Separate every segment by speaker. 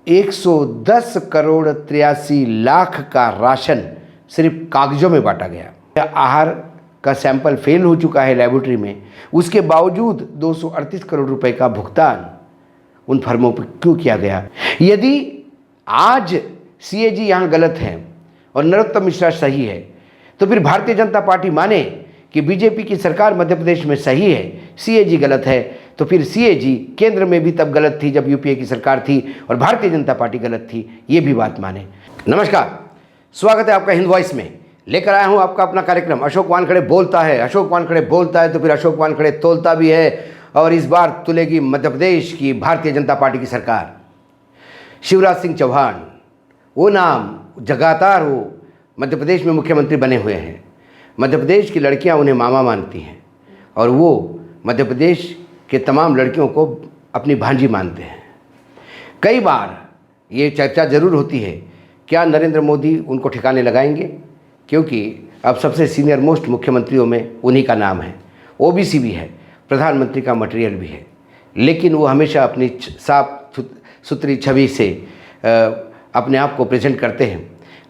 Speaker 1: 110 करोड़ 83 लाख का राशन सिर्फ कागजों में बांटा गया। आहार का सैंपल फेल हो चुका है लेबोरेटरी में, उसके बावजूद 238 करोड़ रुपए का भुगतान उन फर्मों पर क्यों किया गया? यदि आज सीएजी यहाँ गलत है और नरोत्तम मिश्रा सही है, तो फिर भारतीय जनता पार्टी माने कि बीजेपी की सरकार मध्य प्रदेश में सही है, सीएजी गलत है, तो फिर सीएजी केंद्र में भी तब गलत थी जब यूपीए की सरकार थी और भारतीय जनता पार्टी गलत थी, ये भी बात माने। नमस्कार, स्वागत है आपका हिंद वॉइस में। लेकर आया हूं आपका अपना कार्यक्रम अशोक वानखेड़े बोलता है। अशोक वानखेड़े बोलता है तो फिर अशोक वानखेड़े तोलता भी है, और इस बार तुलेगी मध्य प्रदेश की भारतीय जनता पार्टी की सरकार। शिवराज सिंह चौहान, वो नाम लगातार वो मध्य प्रदेश में मुख्यमंत्री बने हुए हैं। मध्य प्रदेश की लड़कियां उन्हें मामा मानती हैं और वो मध्य प्रदेश के तमाम लड़कियों को अपनी भांजी मानते हैं। कई बार ये चर्चा ज़रूर होती है, क्या नरेंद्र मोदी उनको ठिकाने लगाएंगे? क्योंकि अब सबसे सीनियर मोस्ट मुख्यमंत्रियों में उन्हीं का नाम है, ओबीसी भी है, प्रधानमंत्री का मटेरियल भी है, लेकिन वो हमेशा अपनी साफ सुथरी छवि से अपने आप को प्रेजेंट करते हैं।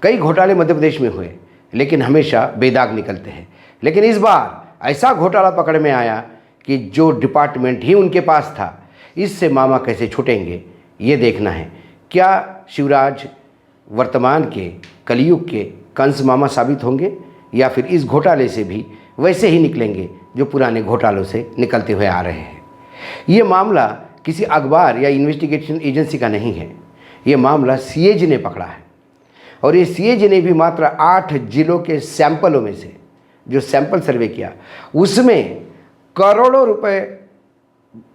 Speaker 1: कई घोटाले मध्य प्रदेश में हुए, लेकिन हमेशा बेदाग निकलते हैं। लेकिन इस बार ऐसा घोटाला पकड़ में आया कि जो डिपार्टमेंट ही उनके पास था, इससे मामा कैसे छूटेंगे, ये देखना है। क्या शिवराज वर्तमान के कलयुग के कंस मामा साबित होंगे, या फिर इस घोटाले से भी वैसे ही निकलेंगे जो पुराने घोटालों से निकलते हुए आ रहे हैं? ये मामला किसी अखबार या इन्वेस्टिगेशन एजेंसी का नहीं है, ये मामला सीएजी ने पकड़ा है। और ये सीएजी ने भी मात्र 8 जिलों के सैंपलों में से जो सैंपल सर्वे किया, उसमें करोड़ों रुपए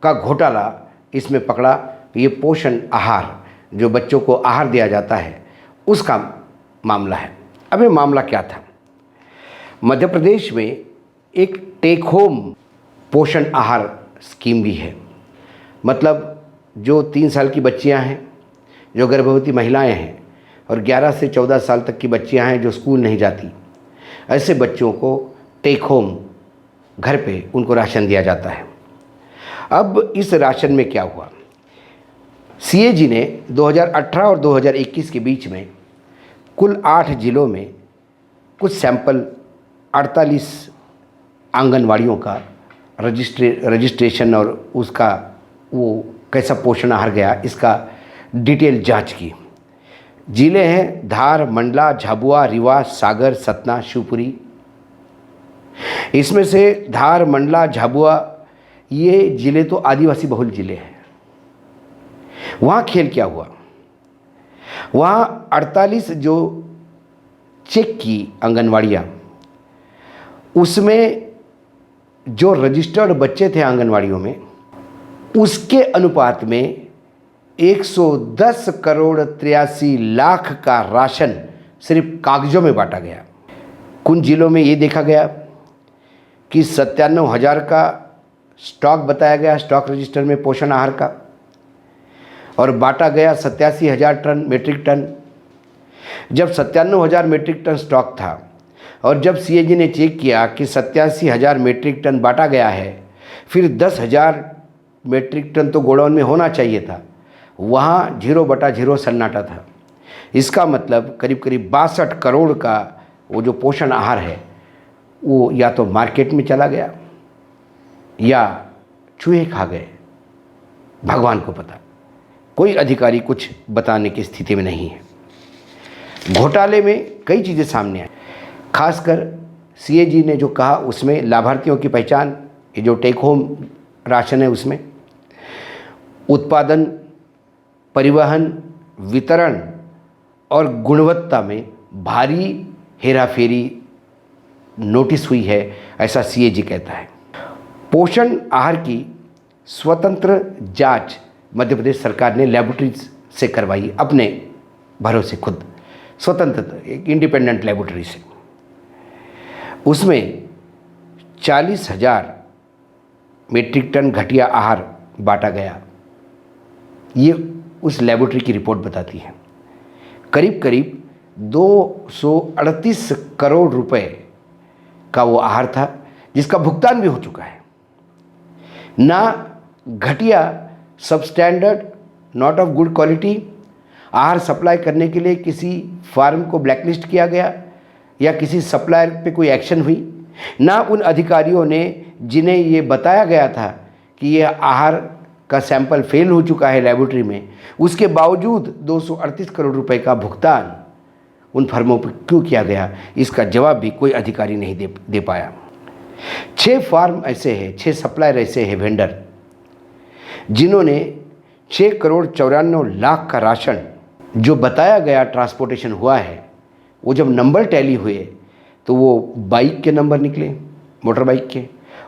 Speaker 1: का घोटाला इसमें पकड़ा। ये पोषण आहार, जो बच्चों को आहार दिया जाता है, उसका मामला है। अब ये मामला क्या था? मध्य प्रदेश में एक टेक होम पोषण आहार स्कीम भी है। मतलब जो 3 साल की बच्चियां हैं, जो गर्भवती महिलाएं हैं, और 11 से 14 साल तक की बच्चियां हैं जो स्कूल नहीं जाती, ऐसे बच्चों को टेक होम घर पे उनको राशन दिया जाता है। अब इस राशन में क्या हुआ? सीएजी ने 2018 और 2021 के बीच में कुल 8 जिलों में कुछ सैंपल 48 आंगनवाड़ियों का रजिस्ट्रेशन और उसका वो कैसा पोषण आहार गया, इसका डिटेल जांच की। जिले हैं धार, मंडला, झाबुआ, रीवा, सागर, सतना, शिवपुरी। इसमें से धार, मंडला, झाबुआ, ये जिले तो आदिवासी बहुल जिले हैं। वहाँ खेल क्या हुआ? वहाँ 48 जो चेक की आंगनवाड़ियाँ, उसमें जो रजिस्टर्ड बच्चे थे आंगनवाड़ियों में, उसके अनुपात में 110 करोड़ 83 लाख का राशन सिर्फ कागजों में बांटा गया। कुछ जिलों में ये देखा गया कि 97,000 का स्टॉक बताया गया, स्टॉक रजिस्टर में पोषण आहार का, और बांटा गया 87,000 टन मेट्रिक टन। जब 97,000 मेट्रिक टन स्टॉक था और जब सीएजी ने चेक किया कि 87,000 मेट्रिक टन बांटा गया है, फिर 10,000 मेट्रिक टन तो गोडाउन में होना चाहिए था, वहाँ 0/0 सन्नाटा था। इसका मतलब करीब करीब 62 करोड़ का वो जो पोषण आहार है, वो या तो मार्केट में चला गया या चूहे खा गए, भगवान को पता। कोई अधिकारी कुछ बताने की स्थिति में नहीं है। घोटाले में कई चीज़ें सामने आई, खासकर सीएजी ने जो कहा उसमें लाभार्थियों की पहचान, ये जो टेक होम राशन है उसमें उत्पादन, परिवहन, वितरण और गुणवत्ता में भारी हेराफेरी नोटिस हुई है, ऐसा सीएजी कहता है। पोषण आहार की स्वतंत्र जांच मध्य प्रदेश सरकार ने लेबोरेटरीज से करवाई, अपने भरोसे खुद स्वतंत्र, एक इंडिपेंडेंट लेबोरेटरी से। उसमें 40,000 मेट्रिक टन घटिया आहार बांटा गया, ये उस लेबोरेटरी की रिपोर्ट बताती है। करीब करीब 238 करोड़ रुपए का वो आहार था, जिसका भुगतान भी हो चुका है। ना घटिया, substandard, not of good quality, आहार सप्लाई करने के लिए किसी फार्म को ब्लैकलिस्ट किया गया या किसी सप्लायर पे कोई एक्शन हुई, ना उन अधिकारियों ने जिन्हें ये बताया गया था कि ये आहार का सैंपल फेल हो चुका है लेबोरेटरी में, उसके बावजूद 238 करोड़ रुपए का भुगतान उन फर्मों पर क्यों किया गया, इसका जवाब भी कोई अधिकारी नहीं दे पाया। 6 फार्म ऐसे हैं, 6 सप्लायर ऐसे हैं, वेंडर, जिन्होंने 6 करोड़ 94 लाख का राशन जो बताया गया ट्रांसपोर्टेशन हुआ है, वो जब नंबर टैली हुए तो वो बाइक के नंबर निकले, मोटर बाइक के,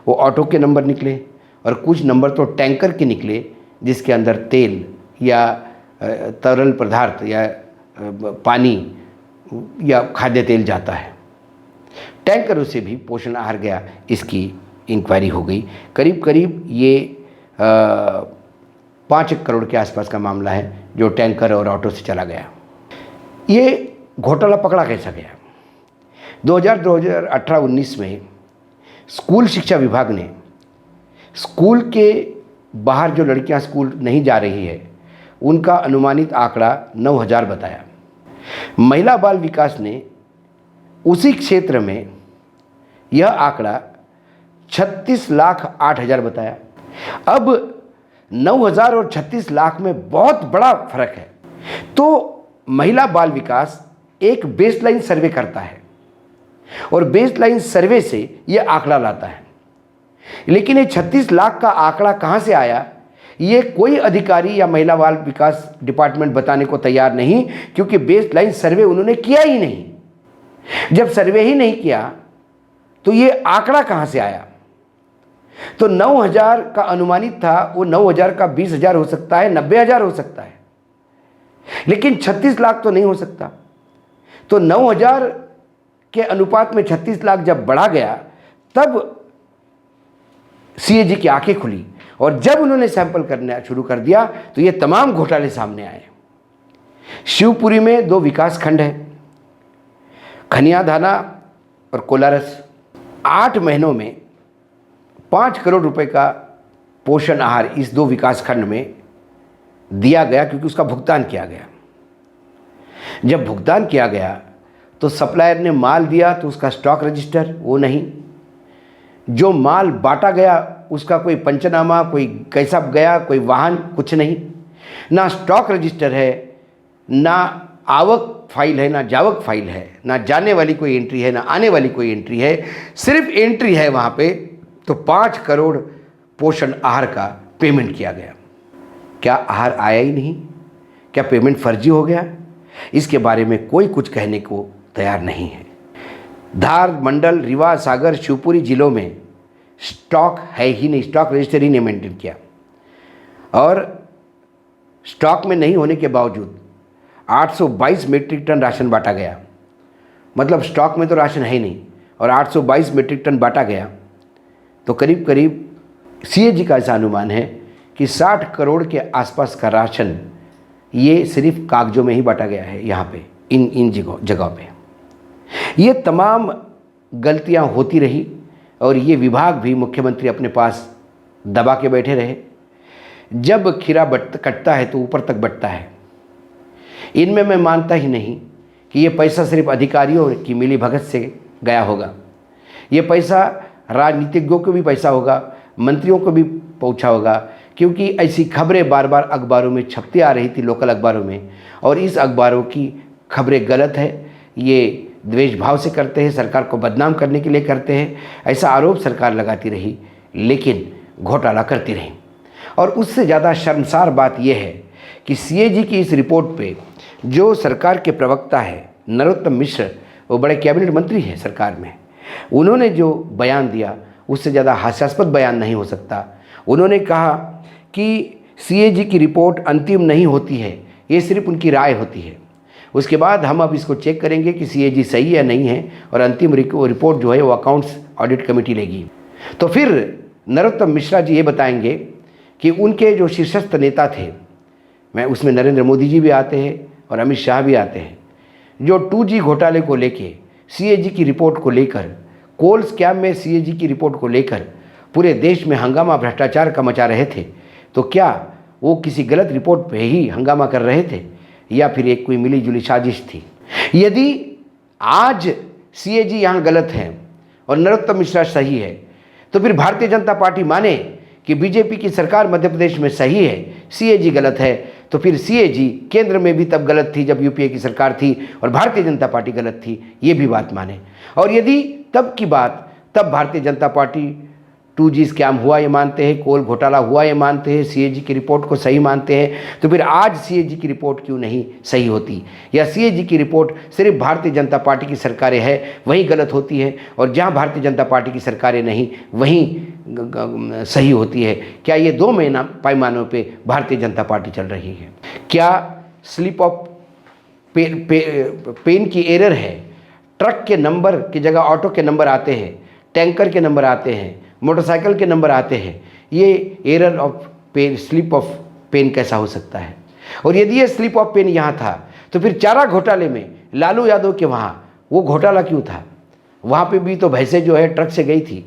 Speaker 1: वो ऑटो के नंबर निकले, और कुछ नंबर तो टैंकर के निकले जिसके अंदर तेल या तरल पदार्थ या पानी या खाद्य तेल जाता है। टैंकरों से भी पोषण आहार गया, इसकी इंक्वायरी हो गई। करीब करीब ये 5 करोड़ के आसपास का मामला है जो टैंकर और ऑटो से चला गया। ये घोटाला पकड़ा कैसा गया? 2018-19 में स्कूल शिक्षा विभाग ने स्कूल के बाहर जो लड़कियां स्कूल नहीं जा रही है उनका अनुमानित आंकड़ा 9,000 बताया। महिला बाल विकास ने उसी क्षेत्र में यह आंकड़ा 36,08,000 बताया। अब 9,000 और 36 लाख में बहुत बड़ा फर्क है। तो महिला बाल विकास एक बेसलाइन सर्वे करता है और बेसलाइन सर्वे से यह आंकड़ा लाता है, लेकिन ये 36 लाख का आंकड़ा कहां से आया, ये कोई अधिकारी या महिला बाल विकास डिपार्टमेंट बताने को तैयार नहीं, क्योंकि बेसलाइन सर्वे उन्होंने किया ही नहीं। जब सर्वे ही नहीं किया तो ये आंकड़ा कहां से आया? तो 9,000 का अनुमानित था, वो 9,000 का 20,000 हो सकता है, 90,000 हो सकता है, लेकिन 36 लाख तो नहीं हो सकता। तो 9,000 के अनुपात में 36 लाख जब बढ़ा गया तब सीएजी की आंखें खुली, और जब उन्होंने सैंपल करना शुरू कर दिया तो ये तमाम घोटाले सामने आए। शिवपुरी में 2 विकास खंड हैं, खनियाधाना और कोलारस। 8 महीनों में 5 करोड़ रुपए का पोषण आहार इस 2 विकास खंड में दिया गया, क्योंकि उसका भुगतान किया गया। जब भुगतान किया गया तो सप्लायर ने माल दिया तो उसका स्टॉक रजिस्टर वो नहीं, जो माल बांटा गया उसका कोई पंचनामा, कोई कैसा गया, कोई वाहन, कुछ नहीं, ना स्टॉक रजिस्टर है, ना आवक फाइल है, ना जावक फाइल है, ना जाने वाली कोई एंट्री है, ना आने वाली कोई एंट्री है, सिर्फ एंट्री है वहाँ पे। तो 5 करोड़ पोषण आहार का पेमेंट किया गया। क्या आहार आया ही नहीं? क्या पेमेंट फर्जी हो गया? इसके बारे में कोई कुछ कहने को तैयार नहीं है। धार, मंडल, रीवा, सागर, शिवपुरी जिलों में स्टॉक है ही नहीं, स्टॉक रजिस्टर ही नहीं मेंटेन किया, और स्टॉक में नहीं होने के बावजूद 822 मीट्रिक टन राशन बांटा गया। मतलब स्टॉक में तो राशन है ही नहीं और 822 मीट्रिक टन बांटा गया। तो करीब करीब सीएजी का ऐसा अनुमान है कि 60 करोड़ के आसपास का राशन ये सिर्फ कागजों में ही बांटा गया है। यहाँ पे इन जगह पे ये तमाम गलतियाँ होती रही, और ये विभाग भी मुख्यमंत्री अपने पास दबा के बैठे रहे। जब खीरा कटता है तो ऊपर तक बटता है। इनमें मैं मानता ही नहीं कि ये पैसा सिर्फ अधिकारियों की मिली भगत से गया होगा। ये पैसा राजनीतिज्ञों को भी पैसा होगा, मंत्रियों को भी पहुंचा होगा, क्योंकि ऐसी खबरें बार बार अखबारों में छपती आ रही थी, लोकल अखबारों में, और इस अखबारों की खबरें गलत है। ये द्वेष भाव से करते हैं, सरकार को बदनाम करने के लिए करते हैं, ऐसा आरोप सरकार लगाती रही, लेकिन घोटाला करती रही। और उससे ज़्यादा शर्मसार बात यह है कि सीएजी की इस रिपोर्ट पे जो सरकार के प्रवक्ता है नरोत्तम मिश्र, वो बड़े कैबिनेट मंत्री हैं सरकार में, उन्होंने जो बयान दिया उससे ज़्यादा हास्यास्पद बयान नहीं हो सकता। उन्होंने कहा कि सीएजी की रिपोर्ट अंतिम नहीं होती है, ये सिर्फ उनकी राय होती है। उसके बाद हम अब इसको चेक करेंगे कि सीएजी सही है नहीं है, और अंतिम रिपोर्ट जो है वो अकाउंट्स ऑडिट कमेटी लेगी। तो फिर नरोत्तम मिश्रा जी ये बताएंगे कि उनके जो शीर्षस्थ नेता थे, मैं उसमें नरेंद्र मोदी जी भी आते हैं और अमित शाह भी आते हैं, जो 2G घोटाले को लेके, सीएजी की रिपोर्ट को लेकर, कोल स्कैम में सीएजी की रिपोर्ट को लेकर पूरे देश में हंगामा भ्रष्टाचार का मचा रहे थे, तो क्या वो किसी गलत रिपोर्ट पे ही हंगामा कर रहे थे? या फिर एक कोई मिली जुली साजिश थी। यदि आज सीएजी यहाँ गलत है और नरोत्तम मिश्रा सही है, तो फिर भारतीय जनता पार्टी माने कि बीजेपी की सरकार मध्य प्रदेश में सही है, सीएजी गलत है, तो फिर सीएजी केंद्र में भी तब गलत थी जब यूपीए की सरकार थी और भारतीय जनता पार्टी गलत थी, ये भी बात माने। और यदि तब की बात, तब Bharatiya Janata party 2G scam हुआ ये मानते हैं, कोल घोटाला हुआ ये मानते हैं, सीएजी की रिपोर्ट को सही मानते हैं, तो फिर आज सीएजी की रिपोर्ट क्यों नहीं सही होती, या सीएजी की रिपोर्ट सिर्फ भारतीय जनता पार्टी की सरकारें हैं वहीं गलत होती है और जहां भारतीय जनता पार्टी की सरकारें नहीं वहीं सही होती है? क्या ये दो पैमानों पे भारतीय जनता पार्टी चल रही है? क्या स्लिप ऑफ पेन की एरर है? ट्रक के नंबर की जगह ऑटो के नंबर आते हैं, टैंकर के नंबर आते हैं, मोटरसाइकिल के नंबर आते हैं। ये error of pen, slip of pen कैसा हो सकता है? और यदि ये स्लिप ऑफ पेन यहाँ था, तो फिर चारा घोटाले में लालू यादव के वहाँ वो घोटाला क्यों था? वहाँ पे भी तो भैंसें जो है ट्रक से गई थी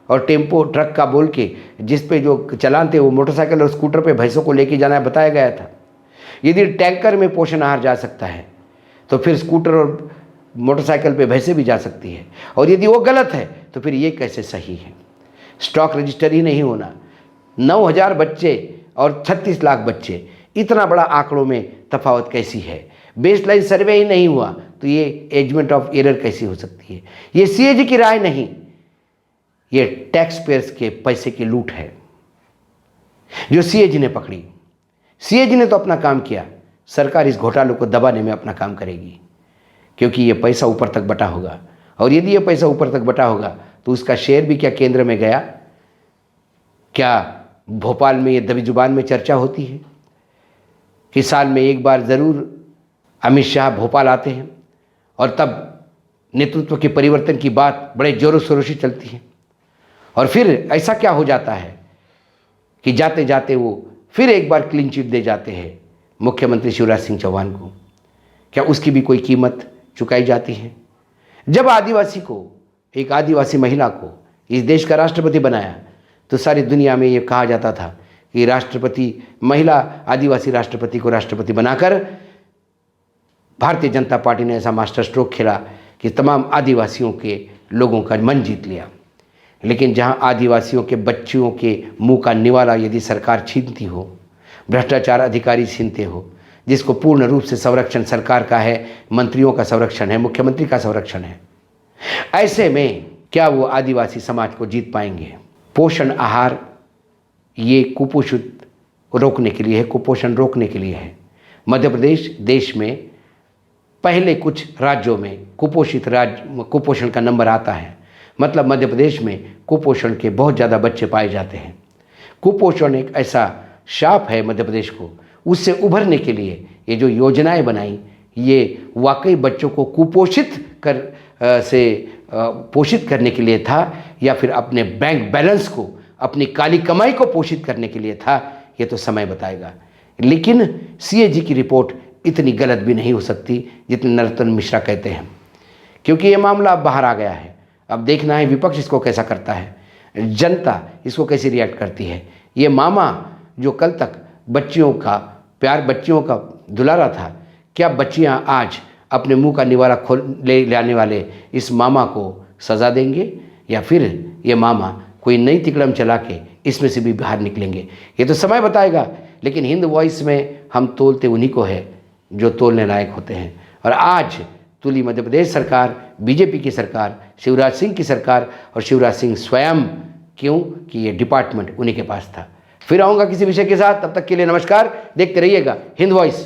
Speaker 1: और टेम्पो ट्रक का बोल के जिस पे जो चलान थे वो मोटरसाइकिल और स्कूटर पे भैंसों को लेके जाना बताया गया था। यदि टैंकर में पोषण आहार जा सकता है तो फिर स्कूटर और मोटरसाइकिल पे भैंसें भी जा सकती है, और यदि वो गलत है तो फिर ये कैसे सही है? स्टॉक रजिस्टर ही नहीं होना, 9,000 बच्चे और 36 लाख बच्चे, इतना बड़ा आंकड़ों में तफावत कैसी है? बेसलाइन सर्वे ही नहीं हुआ तो ये एजमेंट ऑफ एरर कैसी हो सकती है? ये सीएजी की राय नहीं, ये टैक्स पेयर्स के पैसे की लूट है जो सीएजी ने पकड़ी। सीएजी ने तो अपना काम किया, सरकार इस घोटाले को दबाने में अपना काम करेगी, क्योंकि ये पैसा ऊपर तक बटा होगा, और यदि ये पैसा ऊपर तक बटा होगा तो उसका शेयर भी क्या केंद्र में गया? क्या भोपाल में ये दबी जुबान में चर्चा होती है कि साल में एक बार ज़रूर अमित शाह भोपाल आते हैं और तब नेतृत्व के परिवर्तन की बात बड़े जोरों शोरों से चलती है, और फिर ऐसा क्या हो जाता है कि जाते जाते वो फिर एक बार क्लीन चिट दे जाते हैं मुख्यमंत्री शिवराज सिंह चौहान को? क्या उसकी भी कोई कीमत चुकाई जाती है? जब आदिवासी को, एक आदिवासी महिला को इस देश का राष्ट्रपति बनाया तो सारी दुनिया में ये कहा जाता था कि राष्ट्रपति, महिला आदिवासी राष्ट्रपति को राष्ट्रपति बनाकर भारतीय जनता पार्टी ने ऐसा मास्टर स्ट्रोक खेला कि तमाम आदिवासियों के लोगों का मन जीत लिया। लेकिन जहां आदिवासियों के बच्चियों के मुंह का निवाला यदि सरकार छीनती हो, भ्रष्टाचार अधिकारी छीनते हो, जिसको पूर्ण रूप से संरक्षण सरकार का है, मंत्रियों का संरक्षण है, मुख्यमंत्री का संरक्षण है, ऐसे में क्या वो आदिवासी समाज को जीत पाएंगे? पोषण आहार ये कुपोषित रोकने के लिए है, कुपोषण रोकने के लिए है। मध्य प्रदेश देश में पहले कुछ राज्यों में कुपोषण का नंबर आता है, मतलब मध्य प्रदेश में कुपोषण के बहुत ज़्यादा बच्चे पाए जाते हैं। कुपोषण एक ऐसा शाप है मध्य प्रदेश को, उससे उभरने के लिए ये जो योजनाएं बनाई, ये वाकई बच्चों को कुपोषित पोषित करने के लिए था, या फिर अपने बैंक बैलेंस को, अपनी काली कमाई को पोषित करने के लिए था, ये तो समय बताएगा। लेकिन सीएजी की रिपोर्ट इतनी गलत भी नहीं हो सकती जितने नरोत्तम मिश्रा कहते हैं, क्योंकि ये मामला अब बाहर आ गया है। अब देखना है विपक्ष इसको कैसा करता है, जनता इसको कैसे रिएक्ट करती है। ये मामा जो कल तक बच्चियों का प्यार, बच्चियों का दुलारा था, क्या बच्चियां आज अपने मुंह का निवाला खोल ले लाने वाले इस मामा को सज़ा देंगे, या फिर ये मामा कोई नई तिकड़म चला के इसमें से भी बाहर निकलेंगे? ये तो समय बताएगा। लेकिन हिंद वॉइस में हम तोलते उन्हीं को है जो तोलने लायक होते हैं, और आज तुली मध्य प्रदेश सरकार, बीजेपी की सरकार, शिवराज सिंह की सरकार, और शिवराज सिंह स्वयं, क्यों कि ये डिपार्टमेंट उन्हीं के पास था। फिर आऊँगा किसी विषय के साथ, तब तक के लिए नमस्कार। देखते रहिएगा हिंद वॉइस।